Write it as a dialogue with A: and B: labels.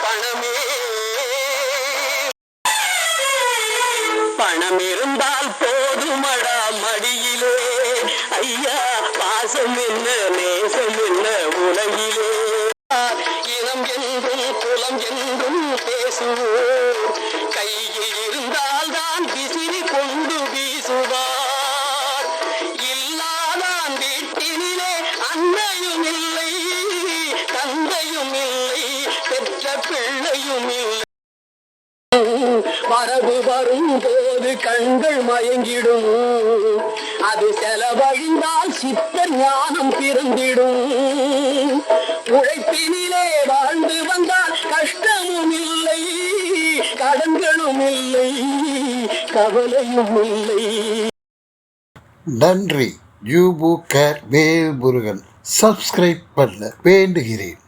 A: பணமே பணம் இருந்தால் போதுமடா மடியிலே ஐயா பாசம் என்ன நேசம் என்ன உலகிலே இனம் என்றும் குலம் என்றும் பேசுவோர் கையில் இருந்தால் தான் விசிறி கொண்டு வீசுவார் இல்லாதான் வீட்டினிலே அன்னையும் இல்லை தந்தையும் இல்லை பெற்ற பிள்ளையும் இல்லை வரவு வரும் போது கண்கள் மயங்கிடும் அது செலவழிந்தால் சித்த ஞானம் பிறந்திடும் உழைப்பினிலே வாழ்ந்து வந்தால் கஷ்டமும் இல்லை கடன்களும் இல்லை கவலையும் இல்லை.
B: நன்றி. யூபு கேர் வேல்முருகன். சப்ஸ்கிரைப் பண்ண வேண்டுகிறேன்.